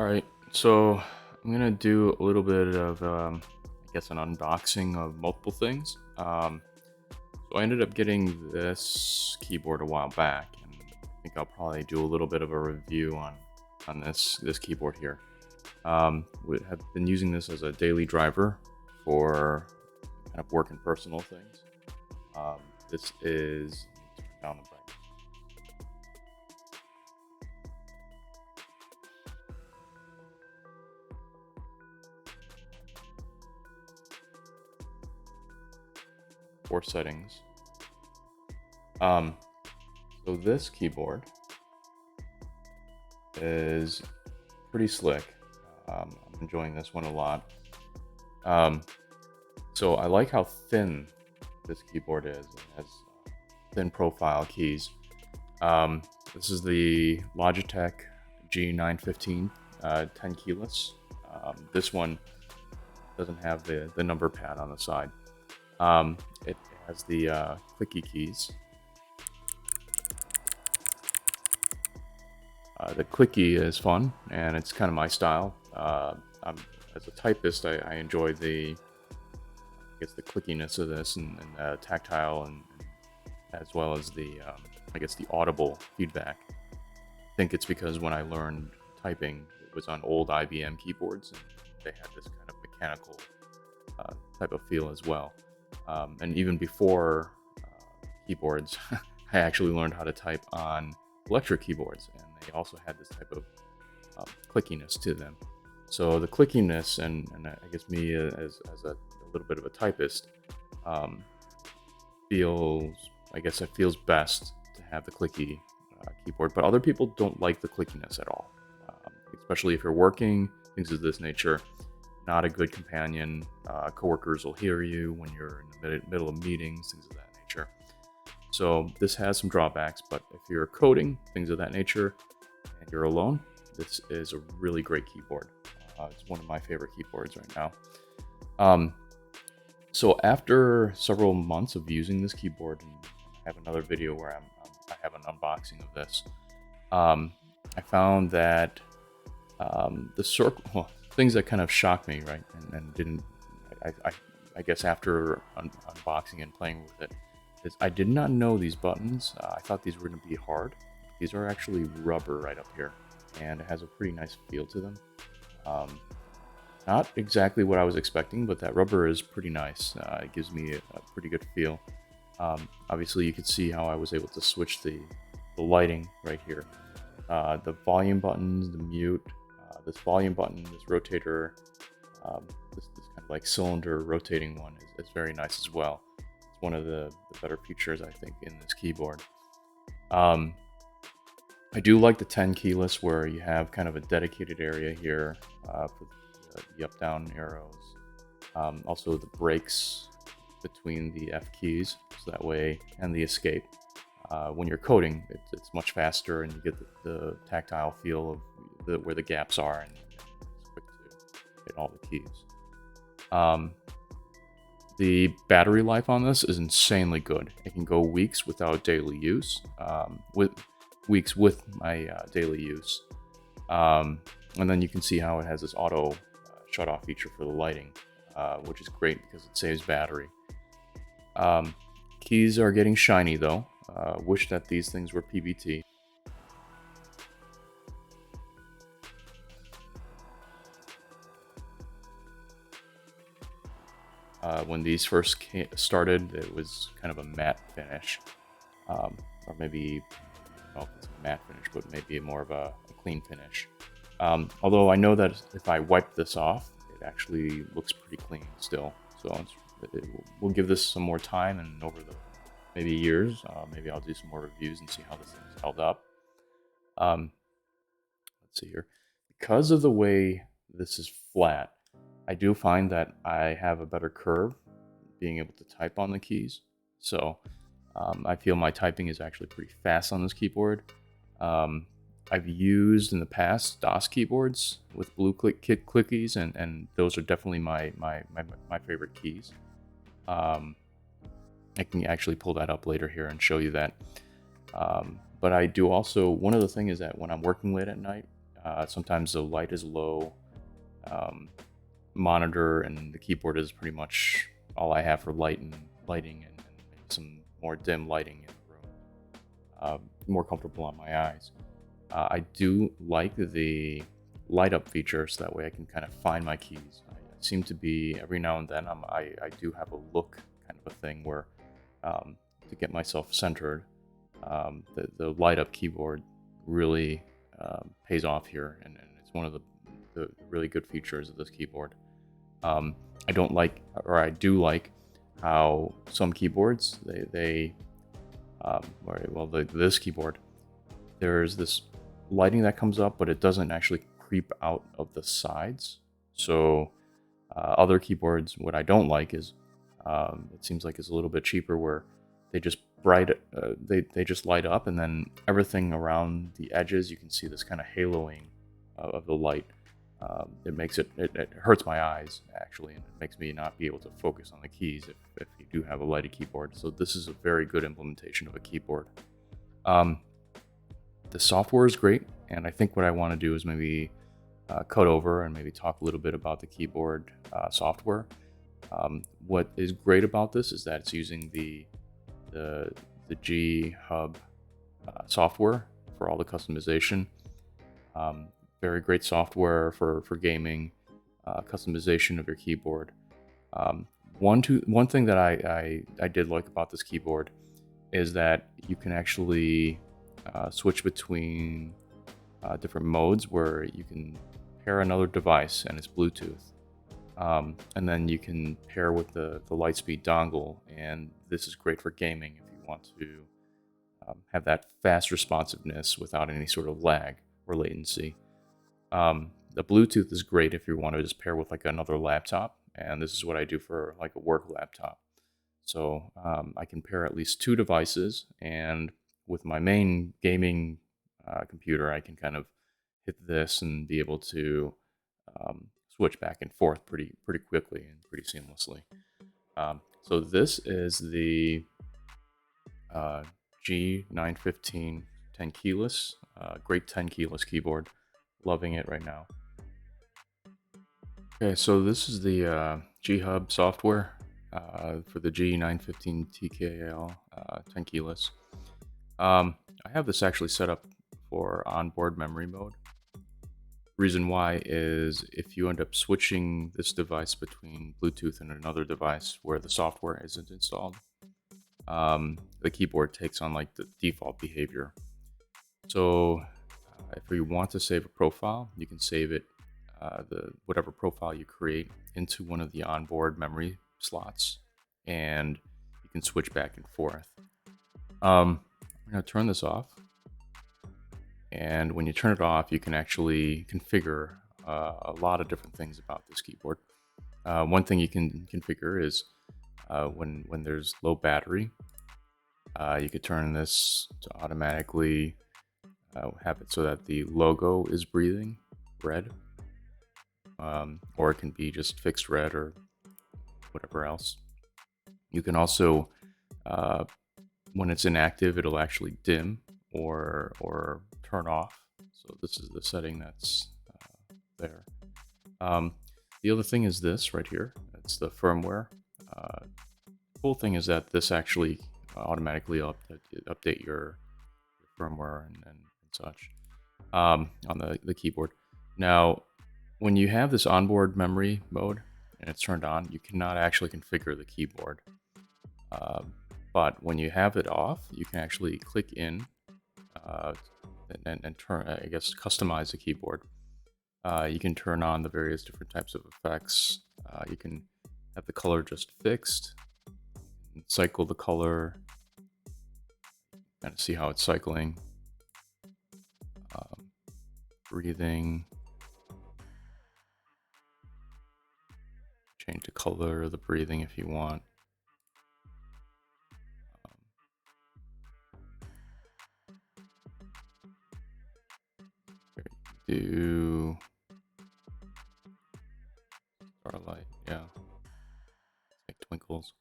Alright, so I'm gonna do a little bit of, I guess, an unboxing of multiple things. So I ended up getting this keyboard a while back, and I think I'll probably do a little bit of a review on this keyboard here. We have been using this as a daily driver for kind of work and personal things. This is turn down the brightness. 4 settings. Um, so this keyboard is pretty slick. I'm enjoying this one a lot. So I like how thin this keyboard is. It has thin profile keys. This is the Logitech G915 10 keyless. This one doesn't have the number pad on the side. It has the clicky keys. The clicky is fun, and it's kind of my style. As a typist, I enjoy the clickiness of this and tactile, and as well as the the audible feedback. I think it's because when I learned typing, it was on old IBM keyboards, and they had this kind of mechanical type of feel as well. And even before keyboards, I actually learned how to type on electric keyboards, and they also had this type of clickiness to them. So the clickiness, and I guess me as a little bit of a typist, it feels best to have the clicky keyboard, but other people don't like the clickiness at all, especially if you're working, things of this nature. Not a good companion. Coworkers will hear you when you're in the middle of meetings, things of that nature. So this has some drawbacks, but if you're coding, things of that nature, and you're alone, this is a really great keyboard. It's one of my favorite keyboards right now. So after several months of using this keyboard, and I have another video where I have an unboxing of this, I found that things that kind of shocked me, right, and didn't, I guess after unboxing and playing with it, is I did not know these buttons. I thought these were going to be hard. These are actually rubber right up here, and it has a pretty nice feel to them. Not exactly what I was expecting, but that rubber is pretty nice. It gives me a pretty good feel. Obviously, you could see how I was able to switch the lighting right here. The volume buttons, the mute, this volume button, this rotator, this kind of like cylinder rotating one is very nice as well. It's one of the better features, I think, in this keyboard. I do like the 10 keyless, where you have kind of a dedicated area here for the up-down arrows. Also the brakes between the F keys, so that way, and the escape. When you're coding, it's much faster, and you get the tactile feel of where the gaps are, and it's quick to hit all the keys. The battery life on this is insanely good. It can go weeks without daily use, with my daily use. And then you can see how it has this auto shut-off feature for the lighting, which is great because it saves battery. Keys are getting shiny though. Wish that these things were PBT. When these first started, it was kind of a matte finish, or maybe, I don't know if it's a matte finish, but maybe more of a clean finish. Although I know that if I wipe this off, it actually looks pretty clean still. So we'll give this some more time, and over the maybe years, maybe I'll do some more reviews and see how this thing's held up. Let's see here. Because of the way this is flat, I do find that I have a better curve being able to type on the keys. So I feel my typing is actually pretty fast on this keyboard. I've used in the past DOS keyboards with blue clickies, and those are definitely my favorite keys. I can actually pull that up later here and show you that. But I do also, one of the things is that when I'm working late at night, Sometimes the light is low, monitor and the keyboard is pretty much all I have for lighting and some more dim lighting in the room. More comfortable on my eyes. I do like the light up feature, so that way I can kind of find my keys. I seem to be every now and then I do have a look kind of a thing where to get myself centered, the light up keyboard really pays off here, and it's one of the really good features of this keyboard. I don't like, or I do like, how some keyboards this keyboard, there's this lighting that comes up, but it doesn't actually creep out of the sides. So other keyboards, what I don't like is it seems like it's a little bit cheaper where they just they just light up, and then everything around the edges you can see this kind of haloing of the light. It makes it hurts my eyes actually, and it makes me not be able to focus on the keys if you do have a lighted keyboard. So this is a very good implementation of a keyboard. The software is great, and I think what I want to do is maybe cut over and maybe talk a little bit about the keyboard software. What is great about this is that it's using the G HUB software for all the customization. Very great software for gaming, customization of your keyboard. One thing that I did like about this keyboard is that you can actually switch between different modes where you can pair another device and it's Bluetooth. And then you can pair with the lightspeed dongle, and this is great for gaming if you want to have that fast responsiveness without any sort of lag or latency. The Bluetooth is great if you want to just pair with like another laptop, and this is what I do for like a work laptop. So I can pair at least two devices, and with my main gaming computer, I can kind of hit this and be able to switch back and forth pretty quickly and pretty seamlessly. So this is the G915 10 keyless, great 10 keyless keyboard. Loving it right now. Okay, so this is the G HUB software for the G915 TKL 10 keyless. I have this actually set up for onboard memory mode. Reason why is if you end up switching this device between Bluetooth and another device where the software isn't installed, the keyboard takes on like the default behavior. So if you want to save a profile, you can save it, whatever profile you create, into one of the onboard memory slots, and you can switch back and forth. I'm going to turn this off. And when you turn it off, you can actually configure a lot of different things about this keyboard. One thing you can configure is when there's low battery, you could turn this to automatically have it so that the logo is breathing red, or it can be just fixed red or whatever else. You can also, when it's inactive, it'll actually dim or turn off. So this is the setting that's there. The other thing is this right here. It's the firmware. Cool thing is that this actually automatically update your firmware and such on the keyboard. Now, when you have this onboard memory mode and it's turned on, you cannot actually configure the keyboard. But when you have it off, you can actually click in and turn, I guess, customize the keyboard. You can turn on the various different types of effects. You can have the color just fixed, cycle the color, kind of see how it's cycling. Breathing, change the color of the breathing if you want. Do starlight, yeah, it's like twinkles.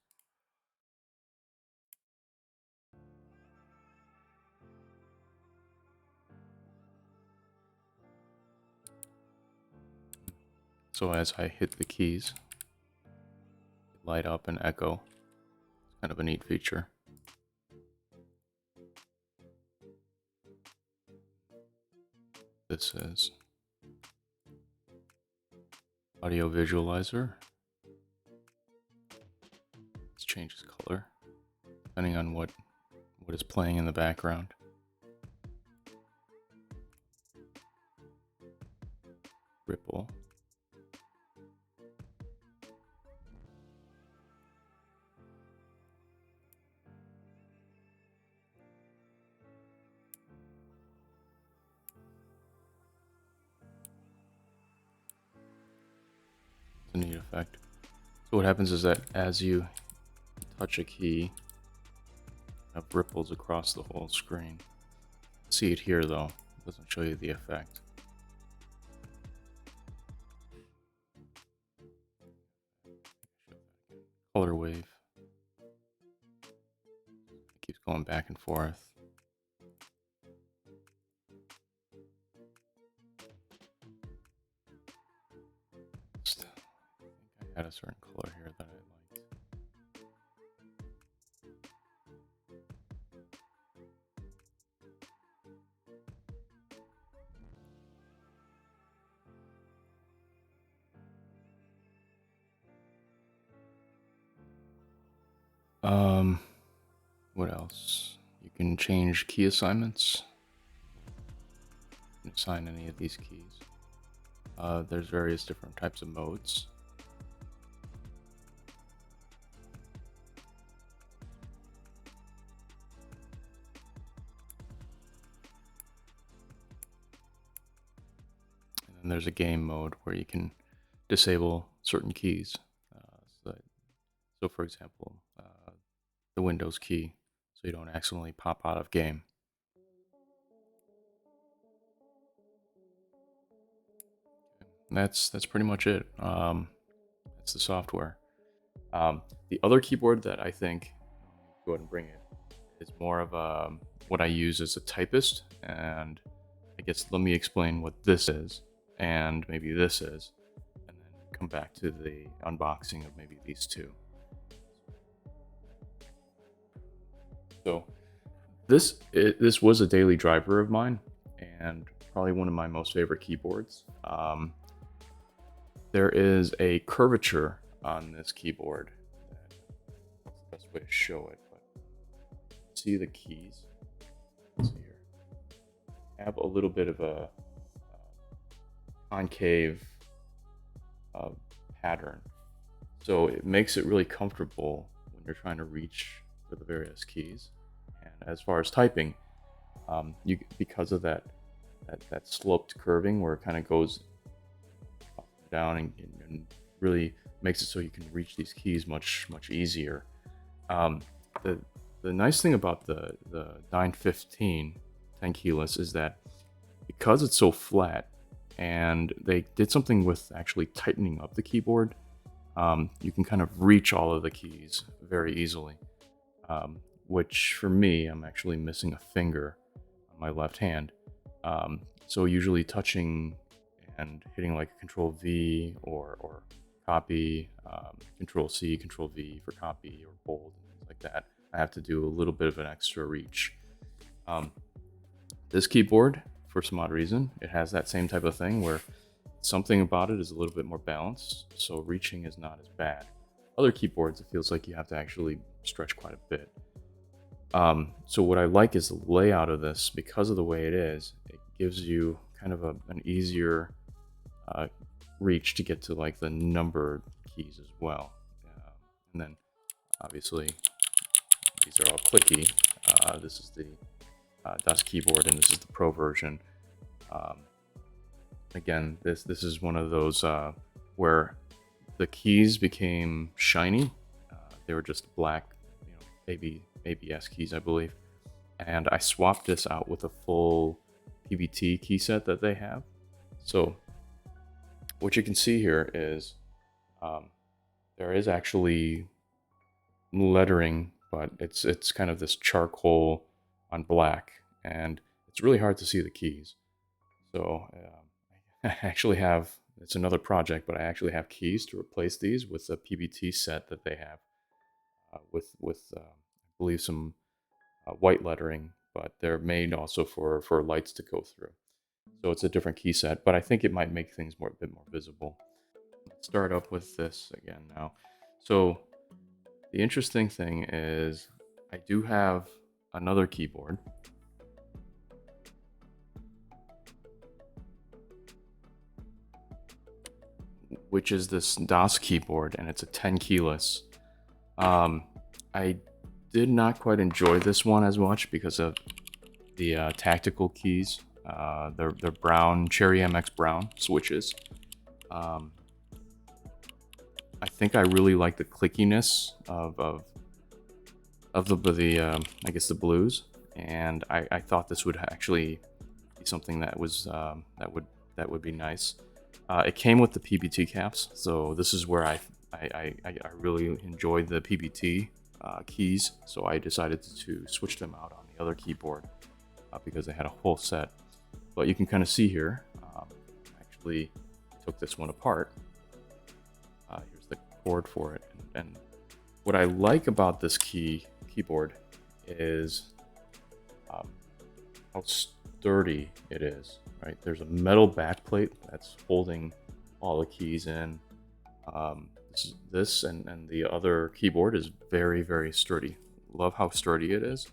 So as I hit the keys, they light up and echo. It's kind of a neat feature. This is audio visualizer. Let's change its color depending on what is playing in the background. Ripple. It's a neat effect. So what happens is that as you touch a key, it ripples across the whole screen. See it here though, it doesn't show you the effect. Color wave. It keeps going back and forth. I think I had a certain color here that I liked. What else? You can change key assignments. You can assign any of these keys. There's various different types of modes. And then there's a game mode where you can disable certain keys. So for example, the Windows key, so you don't accidentally pop out of game. That's pretty much it. That's the software. The other keyboard that I think, go ahead and bring it, is more of a, what I use as a typist, and I guess let me explain what this is, and maybe this is, and then come back to the unboxing of maybe these two. So this was a daily driver of mine, and probably one of my most favorite keyboards. There is a curvature on this keyboard. That's the best way to show it. But see the keys? Let's see here. Have a little bit of a concave pattern, so it makes it really comfortable when you're trying to reach for the various keys. And as far as typing, because of that sloped curving where it kind of goes up and down and really makes it so you can reach these keys much easier. The nice thing about the 915 10 keyless is that because it's so flat, and they did something with actually tightening up the keyboard, you can kind of reach all of the keys very easily. Which for me, I'm actually missing a finger on my left hand. So usually touching and hitting like Control V or copy, Control C, Control V for copy or bold and things like that, I have to do a little bit of an extra reach. This keyboard, for some odd reason, it has that same type of thing where something about it is a little bit more balanced, so reaching is not as bad. Other keyboards, it feels like you have to actually stretch quite a bit. So what I like is the layout of this. Because of the way it is, it gives you kind of an easier reach to get to like the numbered keys as well. And then obviously these are all clicky. This is the DOS keyboard, and this is the Pro version. Again, this is one of those where the keys became shiny. They were just black, ABS keys, I believe. And I swapped this out with a full PBT key set that they have. So what you can see here is there is actually lettering, but it's kind of this charcoal on black, and it's really hard to see the keys. So I actually have it's another project, but I actually have keys to replace these with a PBT set that they have with I believe some white lettering, but they're made also for lights to go through. So it's a different key set, but I think it might make things a bit more visible. Let's start up with this again now. So the interesting thing is I do have another keyboard. Which is this DOS keyboard, and it's a 10 keyless. I did not quite enjoy this one as much because of the tactical keys. They're brown, Chery MX brown switches. I think I really like the clickiness of the I guess the blues, and I thought this would actually be something that was that would be nice. It came with the PBT caps, so this is where I really enjoyed the PBT keys, so I decided to switch them out on the other keyboard because they had a whole set. But you can kind of see here, actually took this one apart. Here's the cord for it, and what I like about this keyboard is how sturdy it is. Right, there's a metal backplate that's holding all the keys in. This and the other keyboard is very sturdy. Love how sturdy it is.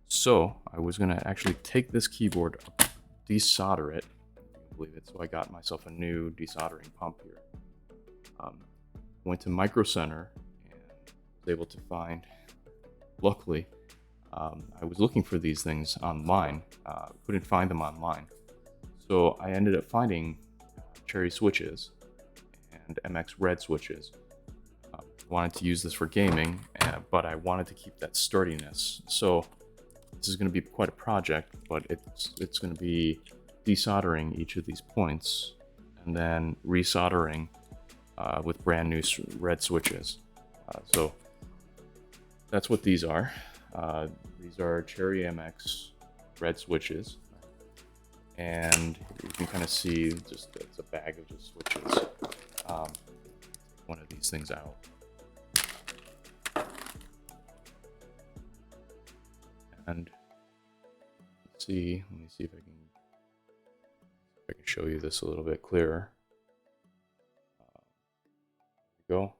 So I was gonna actually take this keyboard, desolder it, I believe it. So I got myself a new desoldering pump here. Went to Microcenter and was able to find, luckily, I was looking for these things online, couldn't find them online. So I ended up finding Chery switches and MX red switches. Wanted to use this for gaming, but I wanted to keep that sturdiness. So this is going to be quite a project, but it's going to be desoldering each of these points and then resoldering with brand new red switches. So that's what these are. These are Chery MX red switches, and you can kind of see just it's a bag of just switches. One of these things out, and let me see if I can show you this a little bit clearer. There we go.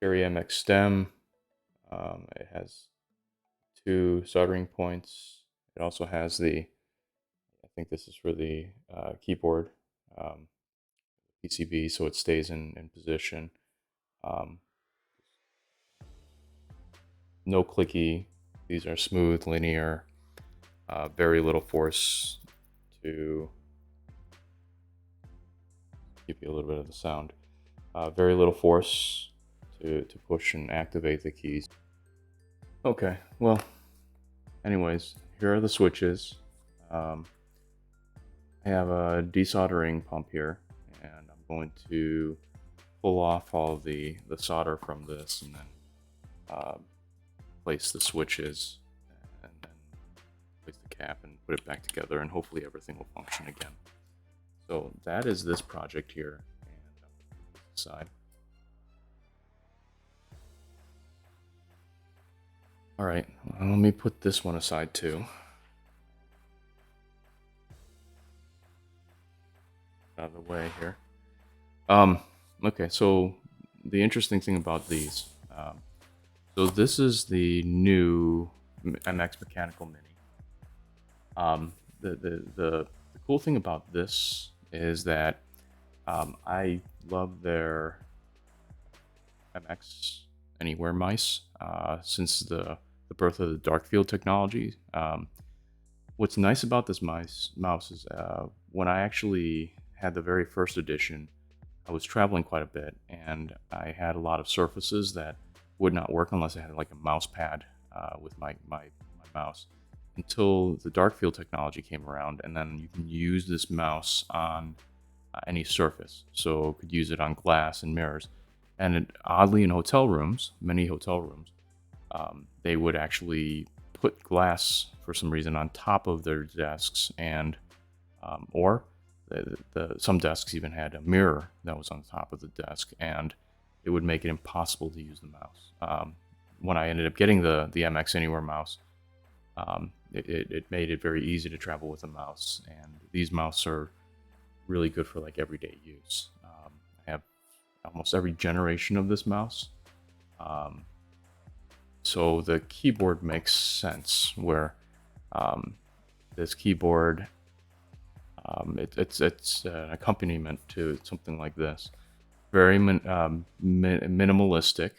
Chery MX stem. It has 2 soldering points. It also has I think this is for the keyboard PCB, so it stays in position. No clicky. These are smooth, linear, very little force to give you a little bit of the sound. Very little force to push and activate the keys. Okay, well, anyways, here are the switches. I have a desoldering pump here, and I'm going to pull off all of the solder from this, and then place the switches, and then place the cap and put it back together, and hopefully everything will function again. So that is this project here, and this side. All right, well, let me put this one aside too. Out of the way here. Okay, so the interesting thing about these, so this is the new MX Mechanical Mini. The cool thing about this is that I love their MX Anywhere mice since the birth of the dark field technology. What's nice about this mouse is when I actually had the very first edition, I was traveling quite a bit, and I had a lot of surfaces that would not work unless I had like a mouse pad with my mouse, until the dark field technology came around, and then you can use this mouse on any surface. So could use it on glass and mirrors. And oddly, in hotel rooms, many hotel rooms, they would actually put glass for some reason on top of their desks, and or some desks even had a mirror that was on top of the desk, and it would make it impossible to use the mouse. When I ended up getting the MX Anywhere mouse, it made it very easy to travel with a mouse, and these mouse are really good for like everyday use. I have almost every generation of this mouse. So the keyboard makes sense where this keyboard, it's an accompaniment to something like this. Very minimalistic,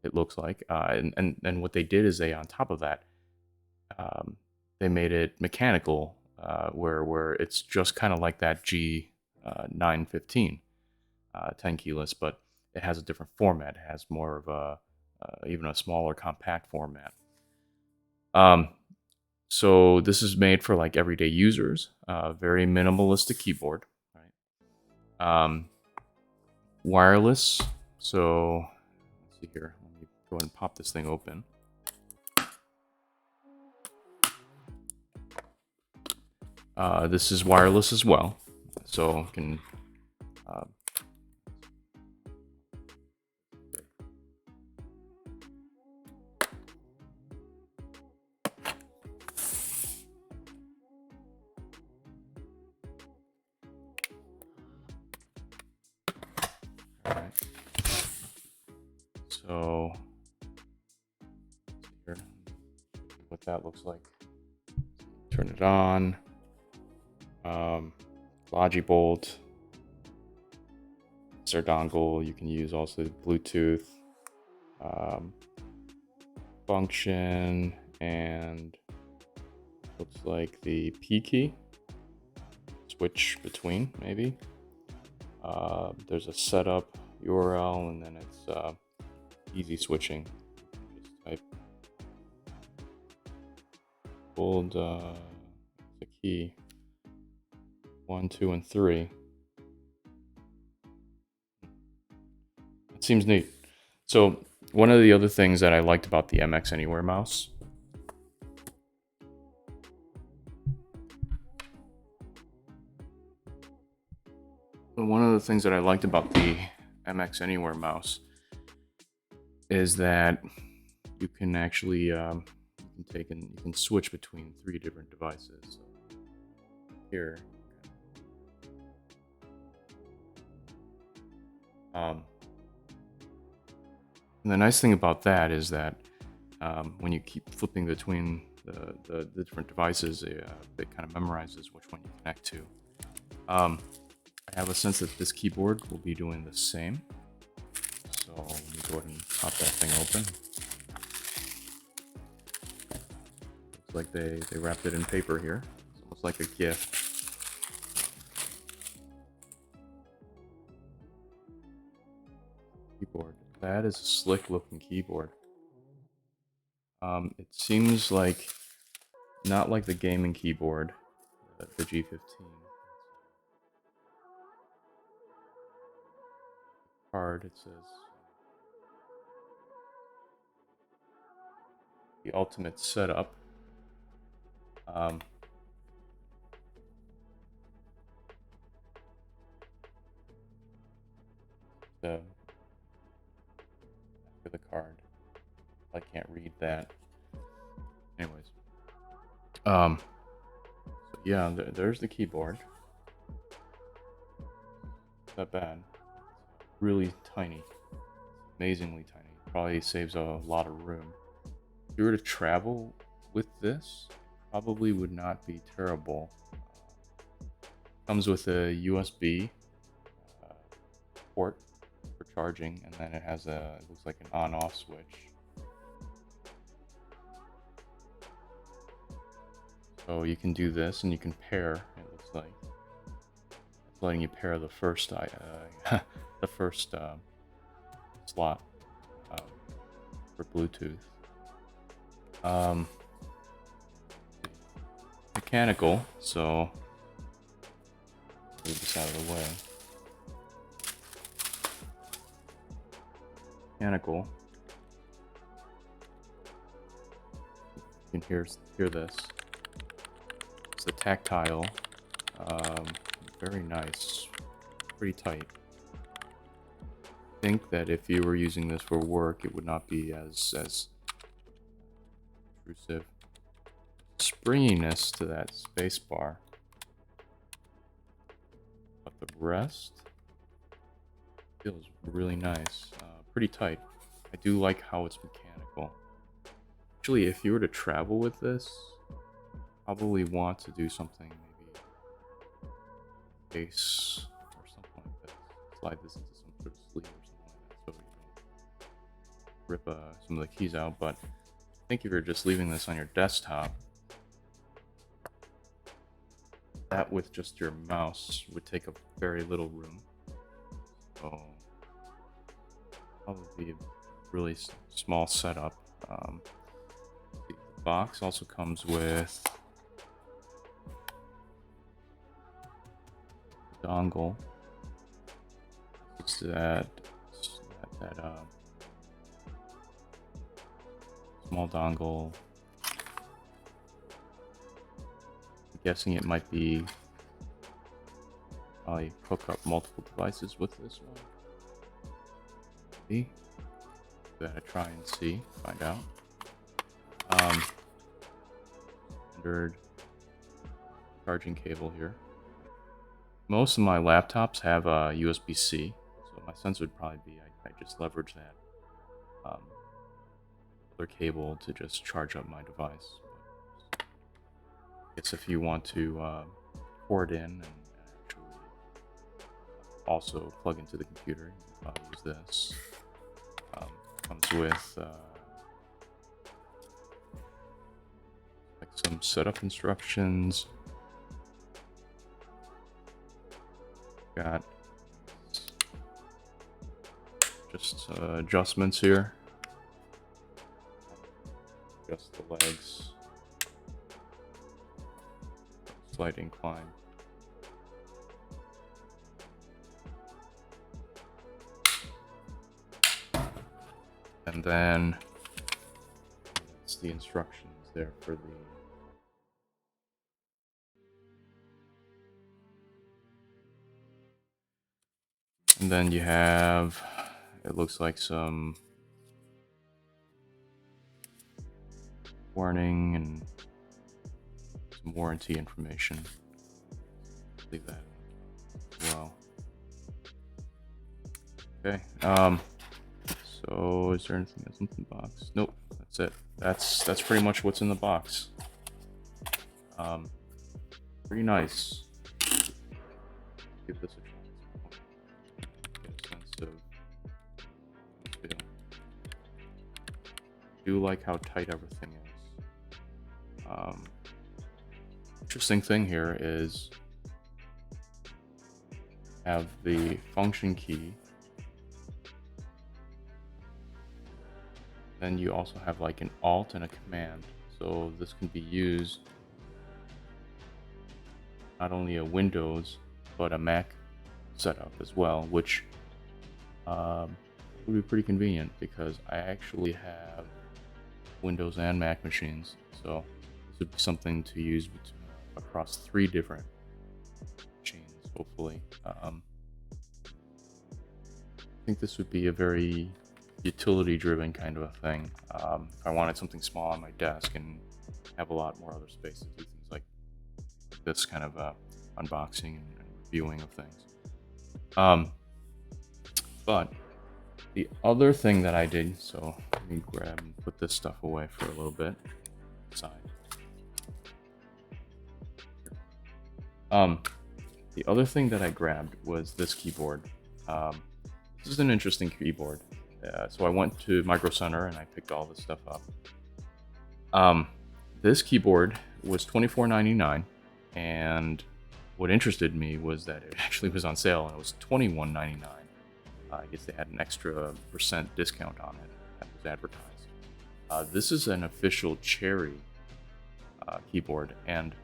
it looks like. And what they did is they, on top of that, they made it mechanical, where it's just kind of like that G915 10 keyless, but it has a different format. It has more of a even a smaller compact format. So this is made for like everyday users. Very minimalistic keyboard, right? Wireless. So let's see here. Let me go ahead and pop this thing open. This is wireless as well, so you can Alright. So here, what that looks like. Turn it on. Logibolt. It's our dongle. You can use also Bluetooth function, and looks like the P key. Switch between, maybe. There's a setup URL, and then it's easy switching. Just type hold the key 1, 2, and 3. It seems neat. So one of the other things that I liked about the MX Anywhere mouse is that you can actually you can switch between 3 different devices. So here, and the nice thing about that is that when you keep flipping between the different devices, it kind of memorizes which one you connect to. I have a sense that this keyboard will be doing the same. So let me go ahead and pop that thing open. Looks like they wrapped it in paper here. It's almost like a gift. Keyboard. That is a slick looking keyboard. It seems like not like the gaming keyboard, the G15. Card, it says the ultimate setup. For the card, I can't read that. Anyways, so yeah, there's the keyboard. Not bad. Really tiny, amazingly tiny. Probably saves a lot of room. If you were to travel with this, probably would not be terrible. Comes with a USB port for charging, and then it has it looks like an on-off switch. So you can do this, and you can pair. It looks like it's letting you pair the first the first slot for Bluetooth. Mechanical, so move this out of the way. Mechanical. You can hear this. It's the tactile Very nice, pretty tight. I think that if you were using this for work, it would not be as intrusive. Springiness to that space bar, but the rest feels really nice. Pretty tight. I do like how it's mechanical. Actually, if you were to travel with this, probably want to do something maybe base or something like that. Slide this into some sort of sleeve or something like that, so you don't rip some of the keys out. But I think if you're just leaving this on your desktop, that with just your mouse would take up very little room. So probably be a really small setup. The box also comes with a dongle. It's that small dongle. I'm guessing it might be probably hook up multiple devices with this one. See? That I try and find out. Standard charging cable here. Most of my laptops have a USB-C, so my sense would probably be I just leverage that other cable to just charge up my device. I guess if you want to port in and actually also plug into the computer, you can probably use this. Comes with like some setup instructions. Got just adjustments here. Adjust the legs. Slight incline. And then it's the instructions there for the and then you have, it looks like some warning and some warranty information. Leave that as well. Okay. So is there anything else in the box? Nope, that's it. That's pretty much what's in the box. Pretty nice. Give this a try. Get a sense of feel. Do like how tight everything is. Interesting thing here is have the function key. Then you also have like an alt and a command. So this can be used not only a Windows, but a Mac setup as well, which would be pretty convenient because I actually have Windows and Mac machines. So this would be something to use across 3 different machines, hopefully. I think this would be a very utility driven kind of a thing. If I wanted something small on my desk and have a lot more other space to do things like this kind of unboxing and reviewing of things. But the other thing that I did, so let me grab and put this stuff away for a little bit. Side. The other thing that I grabbed was this keyboard. This is an interesting keyboard. So I went to Microcenter and I picked all this stuff up. This keyboard was $24.99, and what interested me was that it actually was on sale and it was $21.99. I guess they had an extra % discount on it that was advertised. This is an official Chery keyboard, and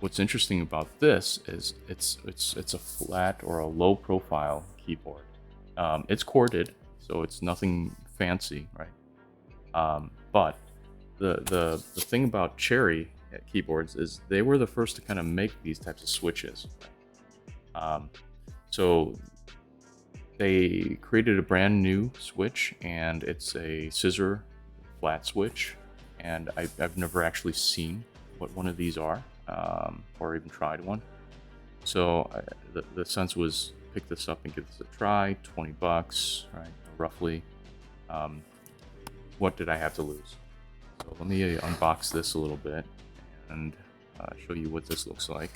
what's interesting about this is it's a flat or a low profile keyboard. It's corded, so it's nothing fancy, right? But the thing about Chery keyboards is they were the first to kind of make these types of switches. So they created a brand new switch, and it's a scissor flat switch, and I've never actually seen what one of these are, or even tried one. So the sense was pick this up and give this a try. 20 bucks, right? Roughly. What did I have to lose? So let me unbox this a little bit and show you what this looks like.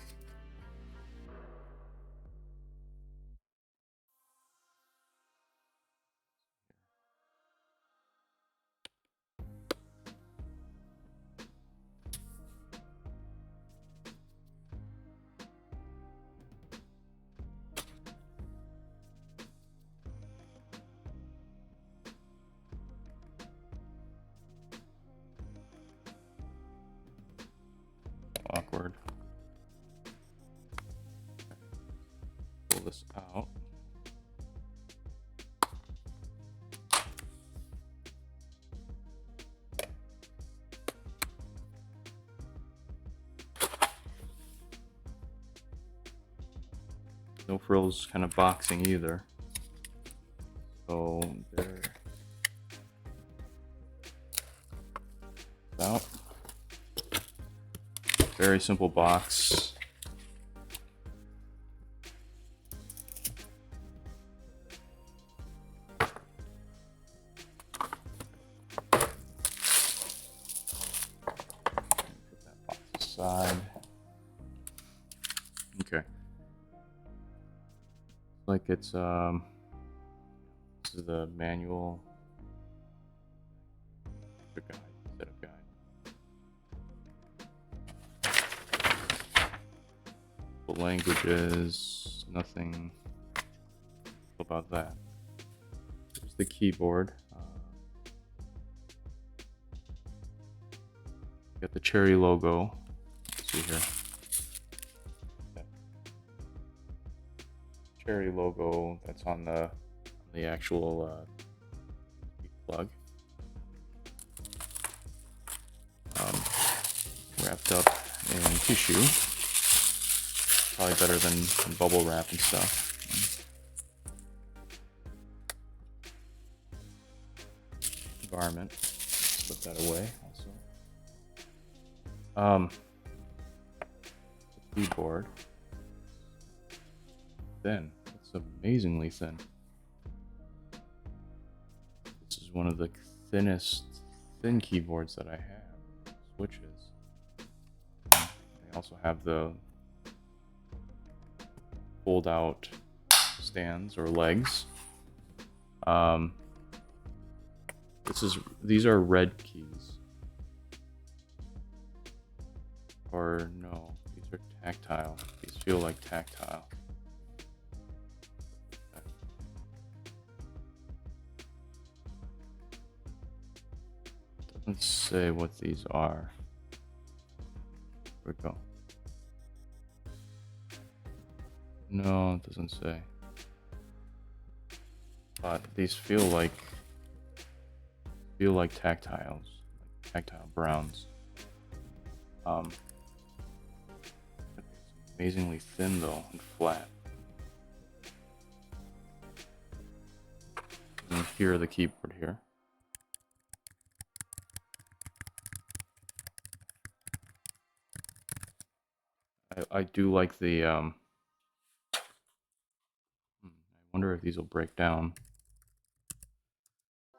Awkward. Pull this out. No frills kind of boxing either. So there. Out. Very simple box. Put that box aside. Okay. Like it's this is the manual. The guide, set of guide. Languages, nothing about that. Here's the keyboard. Got the Chery logo. Let's see here. Chery logo that's on the actual plug. Wrapped up in tissue. Probably better than bubble wrap and stuff. Environment. Put that away also. The keyboard. Thin. It's amazingly thin. This is one of the thinnest thin keyboards that I have. Switches. They also have the fold out stands or legs. These are red keys. Or no, these are tactile. These feel like tactile. Doesn't say what these are. Here we go. No, it doesn't say. But these feel like tactiles, like tactile browns. It's amazingly thin though and flat. And here the keyboard here. I do like the I wonder if these will break down.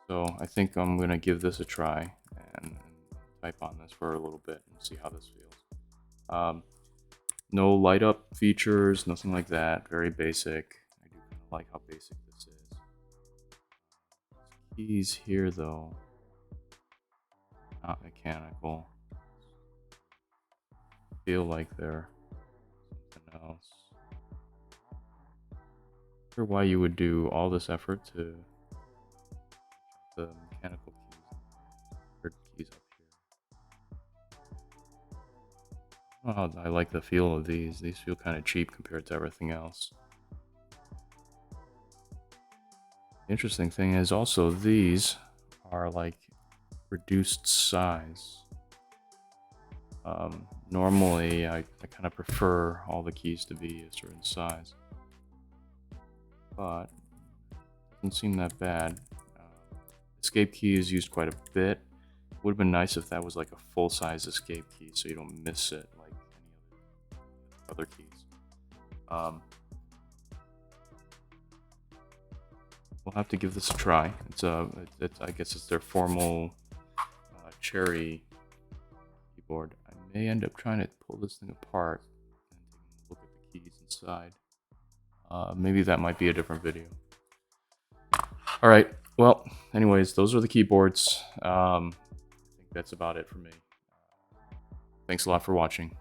So I think I'm gonna give this a try and type on this for a little bit and see how this feels. No light up features, nothing like that. Very basic. I do kind of like how basic this is. Keys here though, not mechanical. Feel like they're something else. Not sure why you would do all this effort to the mechanical keys up here. Oh, I like the feel of these. These feel kind of cheap compared to everything else. Interesting thing is also these are like reduced size. Normally, I kind of prefer all the keys to be a certain size, but it doesn't seem that bad. Escape key is used quite a bit. Would have been nice if that was like a full-size escape key, so you don't miss it like any other keys. We'll have to give this a try. I guess it's their formal Chery keyboard. I may end up trying to pull this thing apart and take a look at the keys inside. Maybe that might be a different video. All right. Well, anyways, those are the keyboards. I think that's about it for me. Thanks a lot for watching.